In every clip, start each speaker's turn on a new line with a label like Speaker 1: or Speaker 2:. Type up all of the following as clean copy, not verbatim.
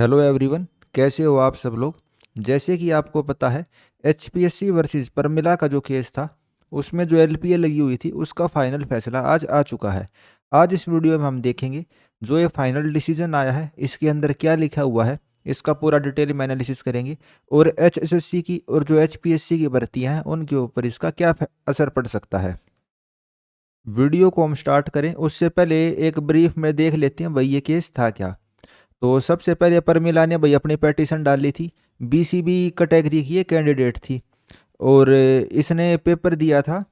Speaker 1: Hello everyone, कैसे हो आप सब लोग। जैसे कि आपको पता है, एचपीएससी वर्सेस परमिला का जो केस था उसमें जो एलपीए लगी हुई थी उसका फाइनल फैसला आज आ चुका है। आज इस वीडियो में हम देखेंगे जो ये फाइनल डिसीजन आया है इसके अंदर क्या लिखा हुआ है, इसका पूरा डिटेल में एनालिसिस करेंगे और एचएसएससी की और जो एचपीएससी की भर्तियां हैं उनके ऊपर इसका क्या असर पड़ सकता है। वीडियो को हम स्टार्ट करें उससे पहले एक ब्रीफ में देख लेते हैं भाई ये केस था क्या। तो सबसे पहले परमिला ने भाई अपनी पेटिशन डाली थी। बीसीबी कैटेगरी की ये कैंडिडेट थी और इसने पेपर दिया था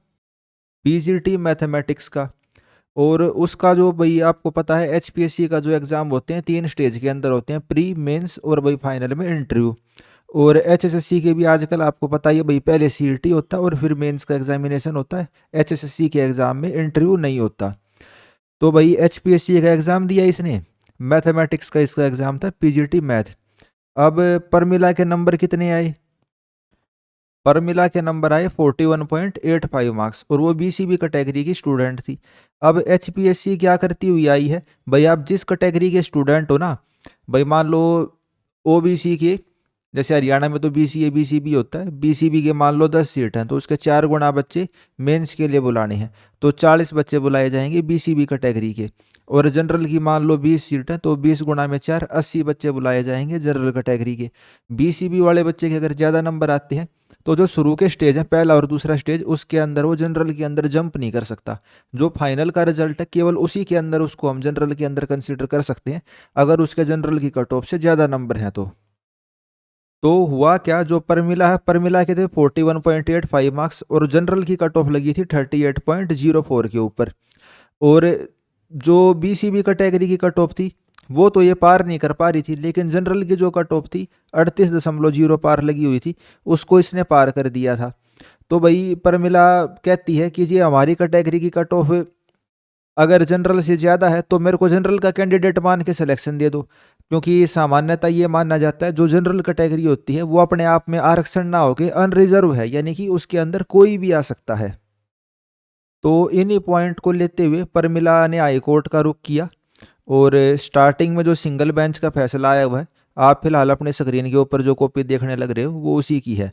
Speaker 1: पीजीटी मैथमेटिक्स का। और उसका जो भाई आपको पता है एचपीएससी का जो एग्ज़ाम होते हैं 3 स्टेज के अंदर होते हैं, प्री मेंस और भाई फाइनल में इंटरव्यू। और एचएसएससी के भी आजकल आपको पता ही है भाई, पहले सीईटी होता है और फिर मेंस का एग्जामिनेशन होता है। एचएसएससी के एग्ज़ाम में इंटरव्यू नहीं होता। तो भाई एचपीएससी का एग्ज़ाम दिया इसने, मैथमेटिक्स का इसका एग्ज़ाम था पीजीटी मैथ। अब परमिला के नंबर कितने आए? परमिला के नंबर आए 41.85 मार्क्स और वो बीसीबी कैटेगरी की स्टूडेंट थी। अब एचपीएससी क्या करती हुई आई है, भाई आप जिस कैटेगरी के स्टूडेंट हो ना, भाई मान लो ओबीसी के, जैसे हरियाणा में तो बीसीए बीसीबी होता है, बीसीबी के मान लो 10 सीट हैं तो उसके 4 गुना बच्चे मेंस के लिए बुलाने हैं, तो 40 बच्चे बुलाए जाएंगे बीसीबी कैटेगरी के। और जनरल की मान लो 20 सीट हैं तो 20 गुना में 4 80 बच्चे बुलाए जाएंगे जनरल कैटेगरी के। बीसीबी वाले बच्चे के अगर ज़्यादा नंबर आते हैं तो जो शुरू के स्टेज हैं, पहला और दूसरा स्टेज, उसके अंदर वो जनरल के अंदर जंप नहीं कर सकता। जो फाइनल का रिजल्ट है केवल उसी के अंदर उसको हम जनरल के अंदर कंसीडर कर सकते हैं, अगर उसके जनरल की कट ऑफ से ज़्यादा नंबर हैं तो हुआ क्या, जो परमिला है, परमिला के थे 41.85 मार्क्स और जनरल की कट ऑफ लगी थी 38.04 के ऊपर। और जो बीसीबी कैटेगरी की कट ऑफ थी वो तो ये पार नहीं कर पा रही थी, लेकिन जनरल की जो कट ऑफ थी 38.0 पार लगी हुई थी, उसको इसने पार कर दिया था। तो भाई परमिला कहती है कि ये हमारी कैटेगरी की कट ऑफ अगर जनरल से ज़्यादा है तो मेरे को जनरल का कैंडिडेट मान के सिलेक्शन दे दो, क्योंकि सामान्यतः ये माना जाता है जो जनरल कैटेगरी होती है वो अपने आप में आरक्षण ना होके अनरिजर्व है, यानी कि उसके अंदर कोई भी आ सकता है। तो इन्हीं पॉइंट को लेते हुए परमिला ने हाई कोर्ट का रुख किया और स्टार्टिंग में जो सिंगल बेंच का फैसला आया हुआ है, आप फिलहाल अपने स्क्रीन के ऊपर जो कॉपी देखने लग रहे हो वो उसी की है।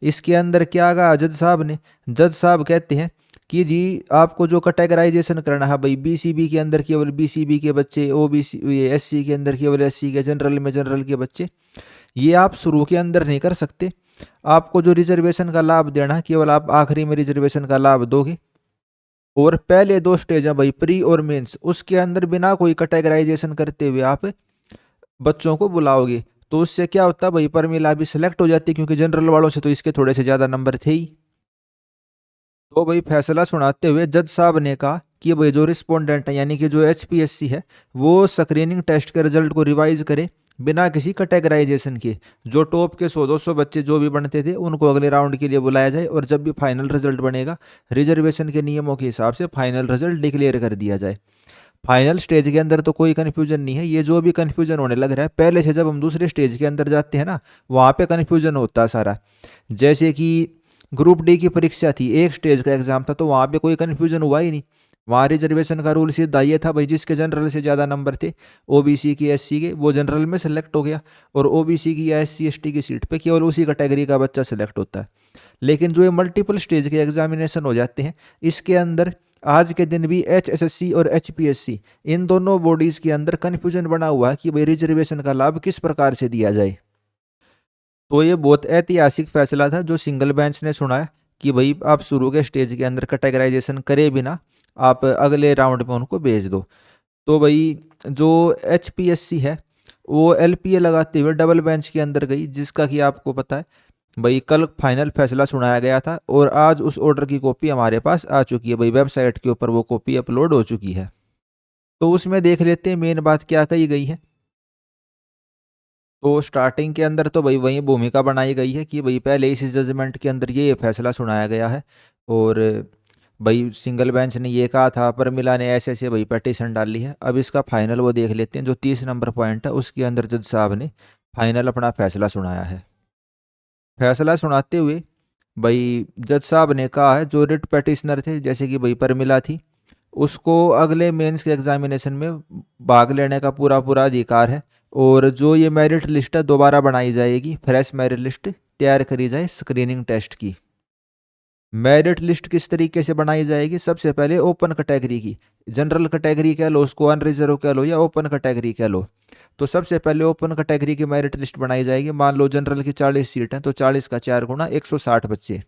Speaker 1: इसके अंदर क्या कहा जज साहब ने, जज साहब कहते हैं कि जी आपको जो कैटेगराइजेशन करना है भाई, बीसीबी के अंदर केवल बीसीबी के बच्चे, ओबीसी एससी के अंदर केवल एससी के, जनरल में जनरल के बच्चे, ये आप शुरू के अंदर नहीं कर सकते। आपको जो रिजर्वेशन का लाभ देना है केवल आप आखिरी में रिजर्वेशन का लाभ दोगे। और पहले 2 स्टेज हैं भाई, प्री और मेंस, उसके अंदर बिना कोई कैटेगराइजेशन करते हुए आप बच्चों को बुलाओगे। तो उससे क्या होता है भाई, परमिला भी सिलेक्ट हो जाती, क्योंकि जनरल वालों से तो इसके थोड़े से ज़्यादा नंबर थे ही। तो भाई फैसला सुनाते हुए जज साहब ने कहा कि भाई जो रिस्पोंडेंट है यानी कि जो एचपीएससी है वो स्क्रीनिंग टेस्ट के रिजल्ट को रिवाइज करे बिना किसी कैटेगराइजेशन के। जो टॉप के 100-200 बच्चे जो भी बनते थे उनको अगले राउंड के लिए बुलाया जाए और जब भी फाइनल रिजल्ट बनेगा रिजर्वेशन के नियमों के हिसाब से फाइनल रिजल्ट डिक्लेयर कर दिया जाए। फाइनल स्टेज के अंदर तो कोई कन्फ्यूजन नहीं है, ये जो भी कन्फ्यूजन होने लग रहा है पहले से, जब हम दूसरे स्टेज के अंदर जाते हैं ना वहाँ पे कन्फ्यूजन होता है सारा। जैसे कि ग्रुप डी की परीक्षा थी, एक स्टेज का एग्जाम था, तो वहाँ पे कोई कन्फ्यूजन हुआ ही नहीं। वहाँ रिजर्वेशन का रूल सीधा ये था भाई, जिसके जनरल से ज़्यादा नंबर थे ओबीसी की एससी के, वो जनरल में सेलेक्ट हो गया और ओबीसी की या एससी एसटी की सीट पे केवल उसी कैटेगरी का बच्चा सेलेक्ट होता है। लेकिन जो ये मल्टीपल स्टेज के एग्जामिनेशन हो जाते हैं इसके अंदर आज के दिन भी एचएसएससी और एचपीएससी, इन दोनों बॉडीज़ के अंदर कन्फ्यूजन बना हुआ है कि भाई रिजर्वेशन का लाभ किस प्रकार से दिया जाए। तो ये बहुत ऐतिहासिक फैसला था जो सिंगल बेंच ने सुना है कि भाई आप शुरू के स्टेज के अंदर कैटेगराइजेशन करे बिना आप अगले राउंड में उनको भेज दो। तो भाई जो एचपीएससी है वो एलपीए लगाते हुए डबल बेंच के अंदर गई, जिसका कि आपको पता है भाई कल फाइनल फैसला सुनाया गया था और आज उस ऑर्डर की कॉपी हमारे पास आ चुकी है भाई, वेबसाइट के ऊपर वो कॉपी अपलोड हो चुकी है। तो उसमें देख लेते हैं मेन बात क्या कही गई है। तो स्टार्टिंग के अंदर तो भाई वही भूमिका बनाई गई है कि भाई पहले इस जजमेंट के अंदर ये फैसला सुनाया गया है और भाई सिंगल बेंच ने ये कहा था, परमिला ने ऐसे ऐसे भाई पटिशन डाली है। अब इसका फाइनल वो देख लेते हैं, जो 30 नंबर पॉइंट है उसके अंदर जज साहब ने फाइनल अपना फैसला सुनाया है। फैसला सुनाते हुए भाई जज साहब ने कहा है जो रिट पटिशनर थे, जैसे कि भाई परमिला थी, उसको अगले मेंस के एग्जामिनेशन में भाग लेने का पूरा पूरा अधिकार है। और जो ये मेरिट लिस्ट है दोबारा बनाई जाएगी, फ्रेश मेरिट लिस्ट तैयार करी जाए स्क्रीनिंग टेस्ट की। मेरिट लिस्ट किस तरीके से बनाई जाएगी? सबसे पहले ओपन कैटेगरी की, जनरल कैटेगरी कह लो उसको, अनरिजर्व कह लो या ओपन कैटेगरी कह लो। तो सबसे पहले ओपन कैटेगरी की मेरिट लिस्ट बनाई जाएगी। मान लो जनरल की 40 सीट हैं, तो 40 का 4 गुना 160 बच्चे,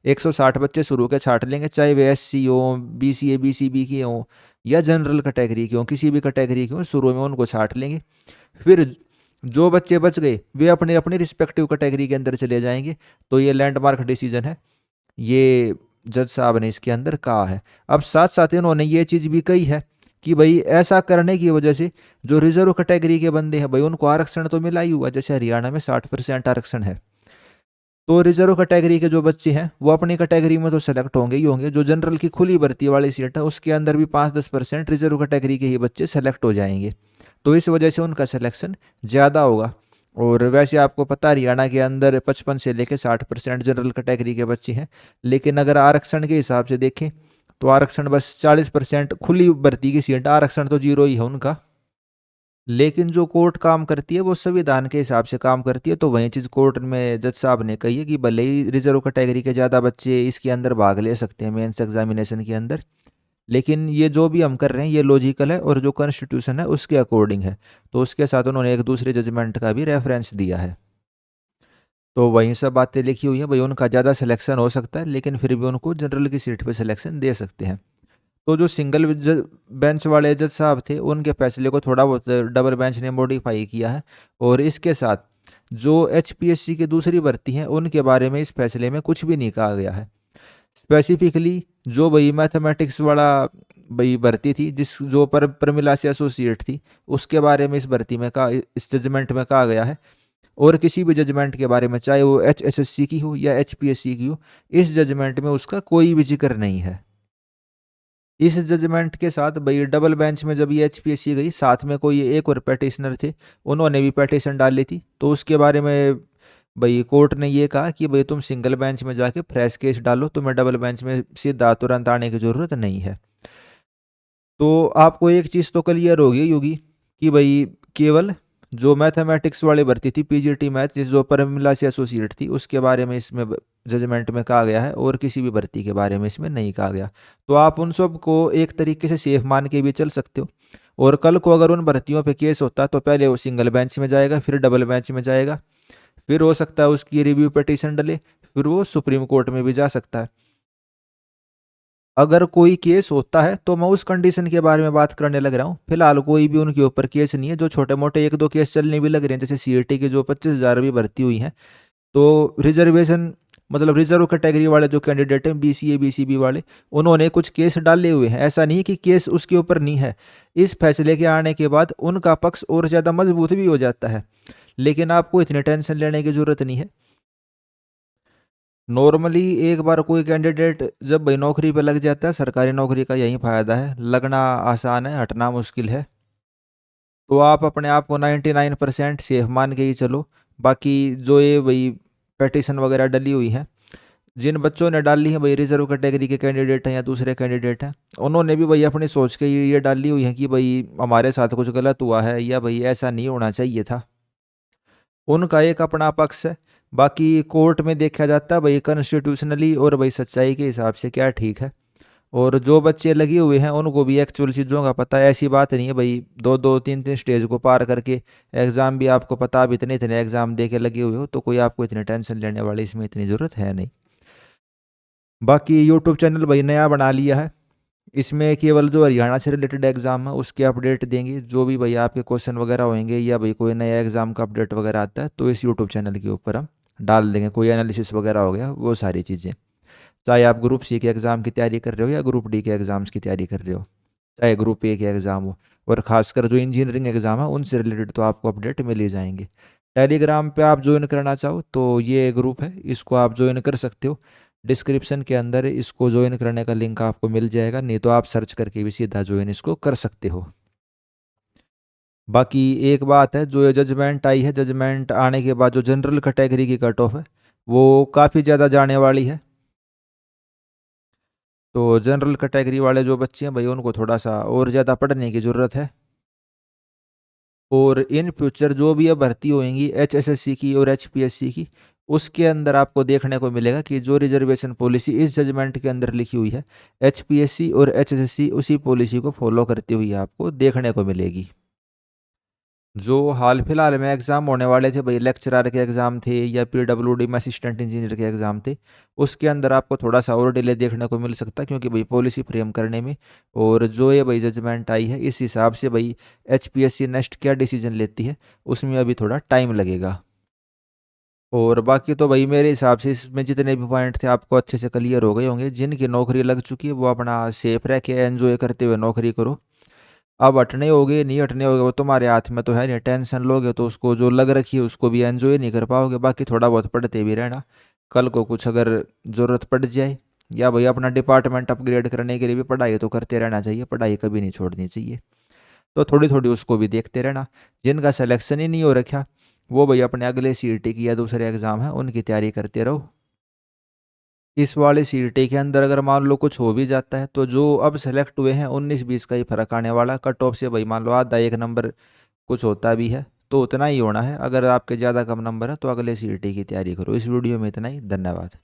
Speaker 1: 160 बच्चे शुरू के छाट लेंगे, चाहे वे SC हो, BCA BCB की हो या जनरल कैटेगरी की हो, किसी भी कैटेगरी की हो, शुरू में उनको छाट लेंगे। फिर जो बच्चे बच गए वे अपनी अपनी रिस्पेक्टिव कैटेगरी के अंदर चले जाएंगे। तो ये लैंडमार्क डिसीजन है, ये जज साहब ने इसके अंदर कहा है। अब साथ साथ इन्होंने ये चीज़ भी कही है कि भाई ऐसा करने की वजह से जो रिजर्व कैटेगरी के बंदे हैं भाई उनको आरक्षण तो मिला ही हुआ, जैसे हरियाणा में 60% आरक्षण है। तो रिजर्व कैटेगरी के जो बच्चे हैं वो अपनी कैटेगरी में तो सेलेक्ट होंगे ही होंगे, जो जनरल की खुली भर्ती वाली सीट है उसके अंदर भी 5-10% रिजर्व कैटेगरी के ही बच्चे सेलेक्ट हो जाएंगे। तो इस वजह से उनका सिलेक्शन ज़्यादा होगा। और वैसे आपको पता हरियाणा के अंदर 55 से लेकर 60% जनरल कैटेगरी के बच्चे हैं, लेकिन अगर आरक्षण के हिसाब से देखें तो आरक्षण बस 40%, खुली भर्ती की सीट आरक्षण तो जीरो ही है उनका। लेकिन जो कोर्ट काम करती है वो संविधान के हिसाब से काम करती है। तो वही चीज़ कोर्ट में जज साहब ने कही है कि भले ही रिजर्व कैटेगरी के ज़्यादा बच्चे इसके अंदर भाग ले सकते हैं मेंस एग्जामिनेशन के अंदर, लेकिन ये जो भी हम कर रहे हैं ये लॉजिकल है और जो कॉन्स्टिट्यूशन है उसके अकॉर्डिंग है। तो उसके साथ उन्होंने एक दूसरे जजमेंट का भी रेफरेंस दिया है। तो वहीं सब बातें लिखी हुई हैं भाई, उनका ज़्यादा सिलेक्शन हो सकता है लेकिन फिर भी उनको जनरल की सीट पे सिलेक्शन दे सकते हैं। तो जो सिंगल बेंच वाले जज साहब थे उनके फैसले को थोड़ा बहुत डबल बेंच ने मॉडिफाई किया है। और इसके साथ जो HPSC की दूसरी भर्ती हैं उनके बारे में इस फैसले में कुछ भी नहीं कहा गया है। स्पेसिफिकली जो भाई मैथमेटिक्स वाला भाई भर्ती थी, जिस जो प्रमिला से एसोसिएट थी, उसके बारे में इस भर्ती में कहा, इस जजमेंट में कहा गया है। और किसी भी जजमेंट के बारे में चाहे वो HSSC की हो या HPSC की हो, इस जजमेंट में उसका कोई भी जिक्र नहीं है। इस जजमेंट के साथ भाई डबल बेंच में जब ये HPSC गई, साथ में कोई एक और पेटिशनर थे, उन्होंने भी पेटिशन डाली थी। तो उसके बारे में भाई कोर्ट ने ये कहा कि भाई तुम सिंगल बेंच में जाके फ्रेश केस डालो, तुम्हें डबल बेंच में सीधा तुरंत आने की ज़रूरत नहीं है। तो आपको एक चीज़ तो क्लियर होगी कि भाई केवल जो मैथमेटिक्स वाली भर्ती थी PGT मैथ, जिस जो परमिला से एसोसिएट थी, उसके बारे में इसमें जजमेंट में कहा गया है और किसी भी भर्ती के बारे में इसमें नहीं कहा गया। तो आप उन सब को एक तरीके से सेफ मान के भी चल सकते हो। और कल को अगर उन भर्तियों पे केस होता तो पहले वो सिंगल बेंच में जाएगा, फिर डबल बेंच में जाएगा, फिर हो सकता है उसकी रिव्यू पिटीशन डले, फिर वो सुप्रीम कोर्ट में भी जा सकता है। अगर कोई केस होता है तो मैं उस कंडीशन के बारे में बात करने लग रहा हूँ। फिलहाल कोई भी उनके ऊपर केस नहीं है। जो छोटे मोटे एक दो केस चलने भी लग रहे हैं, जैसे CET की जो 25,000 भी भर्ती हुई हैं, तो रिजर्वेशन मतलब रिजर्व कैटेगरी वाले जो कैंडिडेट हैं BCA BCB वाले, उन्होंने कुछ केस डाले हुए हैं। ऐसा नहीं कि केस उसके ऊपर नहीं है। इस फैसले के आने के बाद उनका पक्ष और ज़्यादा मजबूत भी हो जाता है। लेकिन आपको इतनी टेंशन लेने की ज़रूरत नहीं है। नॉर्मली एक बार कोई कैंडिडेट जब भाई नौकरी पे लग जाता है, सरकारी नौकरी का यही फ़ायदा है, लगना आसान है हटना मुश्किल है। तो आप अपने आप को 99% सेफ मान के ही चलो। बाकी जो ये भाई पेटिशन वगैरह डली हुई हैं, जिन बच्चों ने डाली है भाई रिजर्व कैटेगरी के कैंडिडेट हैं या दूसरे कैंडिडेट हैं, उन्होंने भी भाई अपनी सोच के ये डाली हुई है कि भाई हमारे साथ कुछ गलत हुआ है या भाई ऐसा नहीं होना चाहिए था। उनका एक अपना पक्ष है। बाकी कोर्ट में देखा जाता है भाई कॉन्स्टिट्यूशनली और भाई सच्चाई के हिसाब से क्या ठीक है। और जो बच्चे लगे हुए हैं उनको भी एक्चुअल चीज़ों का पता है। ऐसी बात नहीं है भाई दो दो तीन तीन स्टेज को पार करके एग्ज़ाम भी आपको पता, आप इतने इतने एग्ज़ाम दे के लगे हुए हो, तो कोई आपको इतनी टेंशन लेने वाली इसमें इतनी ज़रूरत है नहीं। बाकी यूट्यूब चैनल भाई नया बना लिया है, इसमें केवल जो हरियाणा से रिलेटेड एग्ज़ाम है उसके अपडेट देंगे। जो भी भाई आपके क्वेश्चन वगैरह होंगे या भाई कोई नया एग्ज़ाम का अपडेट वगैरह आता है तो इस यूट्यूब चैनल के ऊपर हम डाल देंगे। कोई एनालिसिस वगैरह हो गया वो सारी चीज़ें, चाहे आप ग्रुप C के एग्ज़ाम की तैयारी कर रहे हो या ग्रुप D के एग्ज़ाम्स की तैयारी कर रहे हो, चाहे ग्रुप A के एग्ज़ाम हो। और ख़ासकर जो इंजीनियरिंग एग्ज़ाम है उनसे रिलेटेड तो आपको अपडेट मिल ही जाएंगे। टेलीग्राम पे आप ज्वाइन करना चाहो तो ये ग्रुप है, इसको आप ज्वाइन कर सकते हो। डिस्क्रिप्शन के अंदर इसको ज्वाइन करने का लिंक आपको मिल जाएगा, नहीं तो आप सर्च करके भी सीधा ज्वाइन इसको कर सकते हो। बाकी एक बात है, जो ये जजमेंट आई है, जजमेंट आने के बाद जो जनरल कैटेगरी की कट ऑफ है वो काफ़ी ज़्यादा जाने वाली है। तो जनरल कैटेगरी वाले जो बच्चे हैं भाई उनको थोड़ा सा और ज़्यादा पढ़ने की ज़रूरत है। और इन फ्यूचर जो भी अब भर्ती होंगी HSSC की और HPSC की, उसके अंदर आपको देखने को मिलेगा कि जो रिजर्वेशन पॉलिसी इस जजमेंट के अंदर लिखी हुई है, HPSC और HSSC उसी पॉलिसी को फॉलो करती हुई आपको देखने को मिलेगी। जो हाल फिलहाल में एग्ज़ाम होने वाले थे भाई, लेक्चरर के एग्ज़ाम थे या PWD में असिस्टेंट इंजीनियर के एग्ज़ाम थे, उसके अंदर आपको थोड़ा सा और डिले देखने को मिल सकता है, क्योंकि भाई पॉलिसी फ्रेम करने में और जो ये भाई जजमेंट आई है इस हिसाब से भाई HPSC नेक्स्ट क्या डिसीजन लेती है उसमें अभी थोड़ा टाइम लगेगा। और बाकी तो भाई मेरे हिसाब से इसमें जितने भी पॉइंट थे आपको अच्छे से क्लियर हो गए होंगे। जिनकी नौकरी लग चुकी है वो अपना सेफ रह के एंजॉय करते हुए नौकरी करो। अब हटने होगे नहीं हटने होगे वो तुम्हारे हाथ में तो है नहीं, टेंशन लोगे तो उसको जो लग रखी है उसको भी एंजॉय नहीं कर पाओगे। बाकी थोड़ा बहुत पढ़ते भी रहना, कल को कुछ अगर ज़रूरत पड़ जाए या भाई अपना डिपार्टमेंट अपग्रेड करने के लिए भी पढ़ाई तो करते रहना चाहिए, पढ़ाई कभी नहीं छोड़नी चाहिए। तो थोड़ी थोड़ी उसको भी देखते रहना। जिनका सिलेक्शन ही नहीं हो रखा वो भाई अपने अगले CET की या दूसरे एग्ज़ाम है उनकी तैयारी करते रहो। इस वाले CET के अंदर अगर मान लो कुछ हो भी जाता है तो जो अब सेलेक्ट हुए हैं 19-20 का ही फर्क आने वाला, कट ऑफ से भाई मान लो आधा एक नंबर कुछ होता भी है तो उतना ही होना है। अगर आपके ज़्यादा कम नंबर है तो अगले CET की तैयारी करो। इस वीडियो में इतना ही, धन्यवाद।